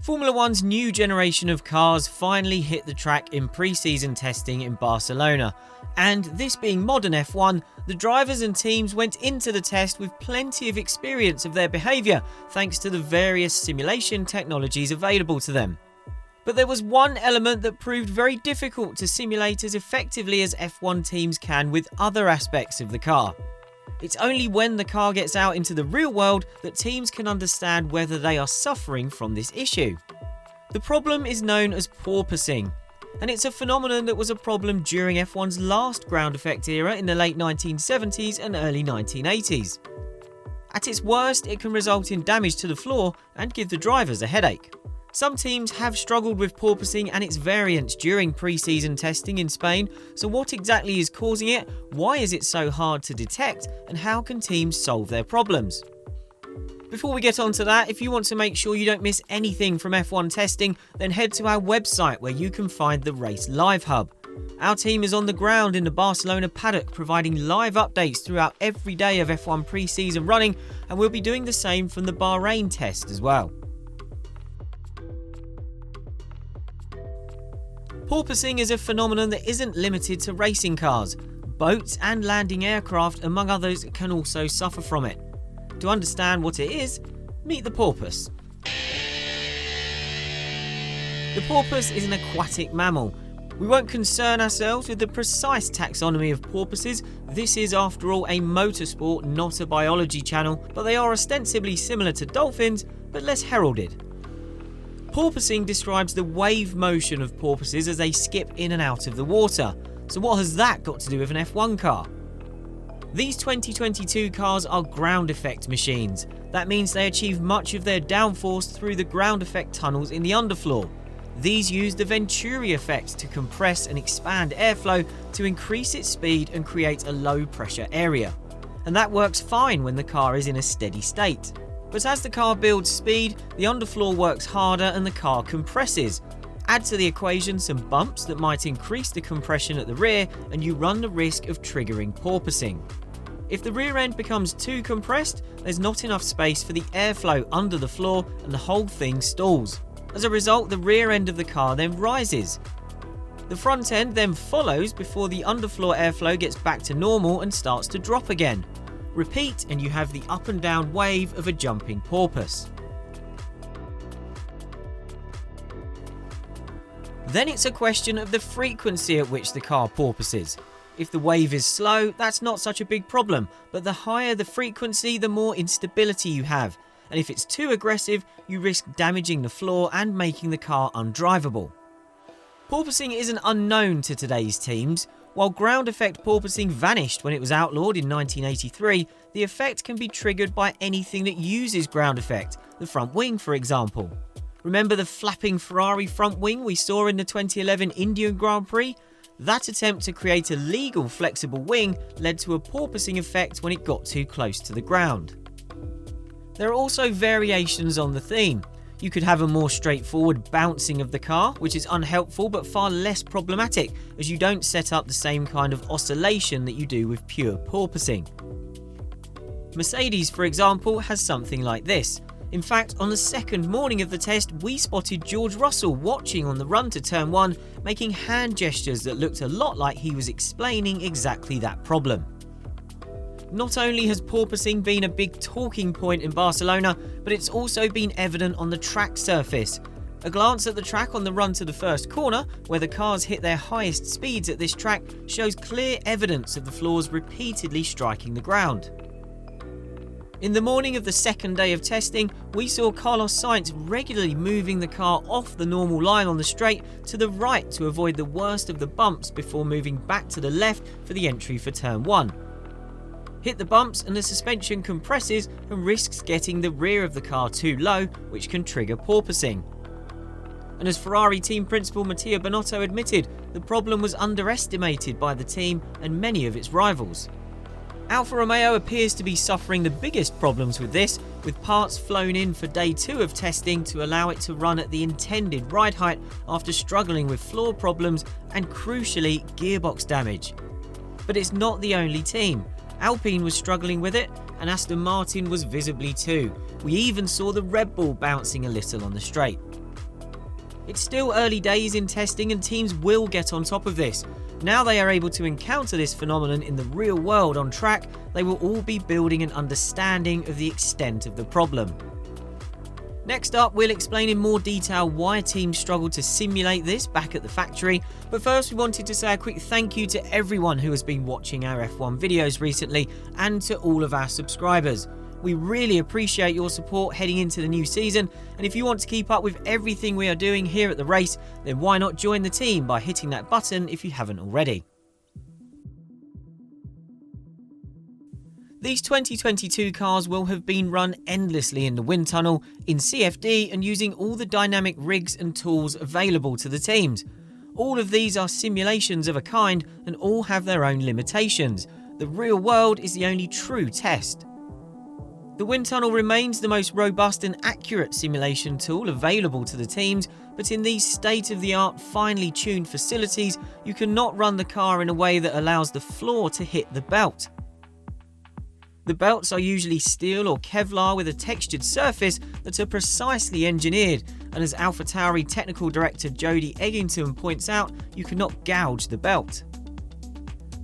Formula One's new generation of cars finally hit the track in pre-season testing in Barcelona, and this being modern F1, the drivers and teams went into the test with plenty of experience of their behaviour thanks to the various simulation technologies available to them. But there was one element that proved very difficult to simulate as effectively as F1 teams can with other aspects of the car. It's only when the car gets out into the real world that teams can understand whether they are suffering from this issue. The problem is known as porpoising, and it's a phenomenon that was a problem during F1's last ground effect era in the late 1970s and early 1980s. At its worst, it can result in damage to the floor and give the drivers a headache. Some teams have struggled with porpoising and its variants during pre-season testing in Spain, so what exactly is causing it, why is it so hard to detect, and how can teams solve their problems? Before we get on to that, if you want to make sure you don't miss anything from F1 testing, then head to our website where you can find the Race Live Hub. Our team is on the ground in the Barcelona paddock providing live updates throughout every day of F1 pre-season running, and we'll be doing the same from the Bahrain test as well. Porpoising is a phenomenon that isn't limited to racing cars. Boats and landing aircraft, among others, can also suffer from it. To understand what it is, meet the porpoise. The porpoise is an aquatic mammal. We won't concern ourselves with the precise taxonomy of porpoises. This is, after all, a motorsport, not a biology channel, but they are ostensibly similar to dolphins, but less heralded. Porpoising describes the wave motion of porpoises as they skip in and out of the water. So what has that got to do with an F1 car? These 2022 cars are ground effect machines. That means they achieve much of their downforce through the ground effect tunnels in the underfloor. These use the Venturi effect to compress and expand airflow to increase its speed and create a low pressure area. And that works fine when the car is in a steady state. But as the car builds speed, the underfloor works harder and the car compresses. Add to the equation some bumps that might increase the compression at the rear, and you run the risk of triggering porpoising. If the rear end becomes too compressed, there's not enough space for the airflow under the floor and the whole thing stalls. As a result, the rear end of the car then rises. The front end then follows before the underfloor airflow gets back to normal and starts to drop again. Repeat and you have the up and down wave of a jumping porpoise. Then it's a question of the frequency at which the car porpoises. If the wave is slow, that's not such a big problem, but the higher the frequency, the more instability you have, and if it's too aggressive, you risk damaging the floor and making the car undrivable. Porpoising isn't unknown to today's teams. While ground effect porpoising vanished when it was outlawed in 1983, the effect can be triggered by anything that uses ground effect, the front wing for example. Remember the flapping Ferrari front wing we saw in the 2011 Indian Grand Prix? That attempt to create a legal flexible wing led to a porpoising effect when it got too close to the ground. There are also variations on the theme. You could have a more straightforward bouncing of the car, which is unhelpful but far less problematic, as you don't set up the same kind of oscillation that you do with pure porpoising. Mercedes, for example, has something like this. In fact, on the second morning of the test, we spotted George Russell watching on the run to turn 1, making hand gestures that looked a lot like he was explaining exactly that problem. Not only has porpoising been a big talking point in Barcelona, but it's also been evident on the track surface. A glance at the track on the run to the first corner, where the cars hit their highest speeds at this track, shows clear evidence of the floors repeatedly striking the ground. In the morning of the second day of testing, we saw Carlos Sainz regularly moving the car off the normal line on the straight to the right to avoid the worst of the bumps before moving back to the left for the entry for turn 1. Hit the bumps and the suspension compresses and risks getting the rear of the car too low, which can trigger porpoising. And as Ferrari team principal Matteo Binotto admitted, the problem was underestimated by the team and many of its rivals. Alfa Romeo appears to be suffering the biggest problems with this, with parts flown in for day 2 of testing to allow it to run at the intended ride height after struggling with floor problems and, crucially, gearbox damage. But it's not the only team. Alpine was struggling with it, and Aston Martin was visibly too. We even saw the Red Bull bouncing a little on the straight. It's still early days in testing and teams will get on top of this. Now they are able to encounter this phenomenon in the real world on track, they will all be building an understanding of the extent of the problem. Next up, we'll explain in more detail why teams struggle to simulate this back at the factory, but first we wanted to say a quick thank you to everyone who has been watching our F1 videos recently and to all of our subscribers. We really appreciate your support heading into the new season, and if you want to keep up with everything we are doing here at the race, then why not join the team by hitting that button if you haven't already. These 2022 cars will have been run endlessly in the wind tunnel, in CFD, and using all the dynamic rigs and tools available to the teams. All of these are simulations of a kind and all have their own limitations. The real world is the only true test. The wind tunnel remains the most robust and accurate simulation tool available to the teams, but in these state-of-the-art, finely tuned facilities, you cannot run the car in a way that allows the floor to hit the belt. The belts are usually steel or Kevlar with a textured surface that are precisely engineered, and as AlphaTauri technical director Jody Eggington points out, you cannot gouge the belt.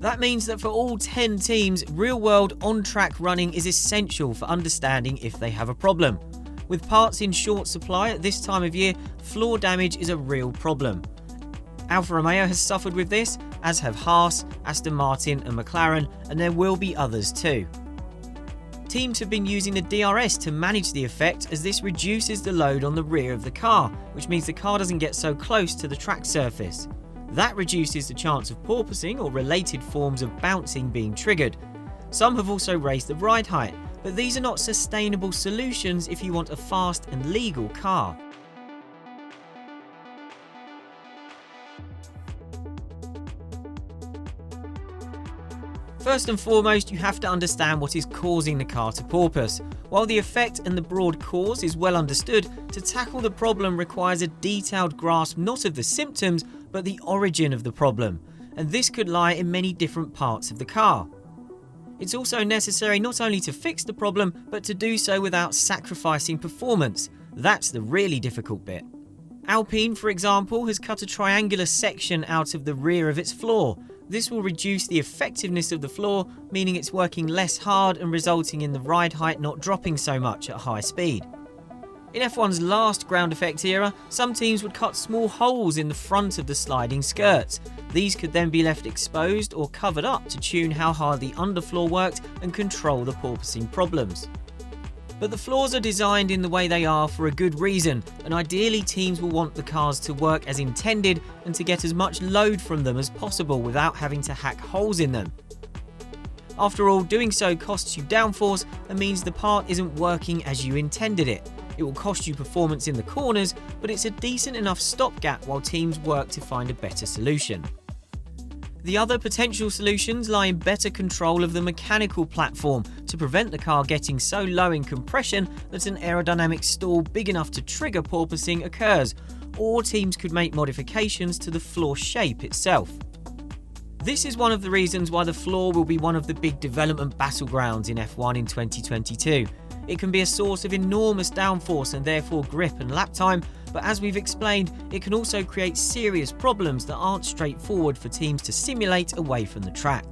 That means that for all 10 teams, real-world on-track running is essential for understanding if they have a problem. With parts in short supply at this time of year, floor damage is a real problem. Alfa Romeo has suffered with this, as have Haas, Aston Martin and McLaren, and there will be others too. Teams have been using the DRS to manage the effect, as this reduces the load on the rear of the car, which means the car doesn't get so close to the track surface. That reduces the chance of porpoising or related forms of bouncing being triggered. Some have also raised the ride height, but these are not sustainable solutions if you want a fast and legal car. First and foremost, you have to understand what is causing the car to porpoise. While the effect and the broad cause is well understood, to tackle the problem requires a detailed grasp not of the symptoms, but the origin of the problem, and this could lie in many different parts of the car. It's also necessary not only to fix the problem, but to do so without sacrificing performance. That's the really difficult bit. Alpine, for example, has cut a triangular section out of the rear of its floor. This will reduce the effectiveness of the floor, meaning it's working less hard and resulting in the ride height not dropping so much at high speed. In F1's last ground effect era, some teams would cut small holes in the front of the sliding skirts. These could then be left exposed or covered up to tune how hard the underfloor worked and control the porpoising problems. But the floors are designed in the way they are for a good reason, and ideally teams will want the cars to work as intended and to get as much load from them as possible without having to hack holes in them. After all, doing so costs you downforce and means the part isn't working as you intended it. It will cost you performance in the corners, but it's a decent enough stopgap while teams work to find a better solution. The other potential solutions lie in better control of the mechanical platform to prevent the car getting so low in compression that an aerodynamic stall big enough to trigger porpoising occurs, or teams could make modifications to the floor shape itself. This is one of the reasons why the floor will be one of the big development battlegrounds in F1 in 2022. It can be a source of enormous downforce and therefore grip and lap time, but as we've explained, it can also create serious problems that aren't straightforward for teams to simulate away from the track.